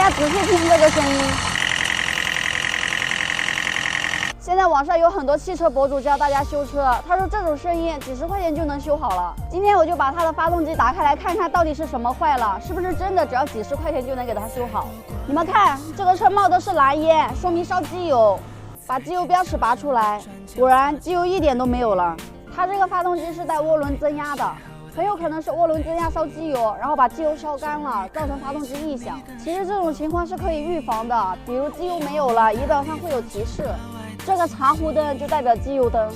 家仔细听这个声音。现在网上有很多汽车博主教大家修车，他说这种声音几十块钱就能修好了。今天我就把它的发动机打开来看看到底是什么坏了，是不是真的只要几十块钱就能给它修好。你们看，这个车冒的是蓝烟，说明烧机油。把机油标尺拔出来，果然机油一点都没有了。它这个发动机是带涡轮增压的，很有可能是涡轮增压烧机油，然后把机油烧干了，造成发动机异响。其实这种情况是可以预防的，比如机油没有了，仪表上会有提示，这个茶壶灯就代表机油灯。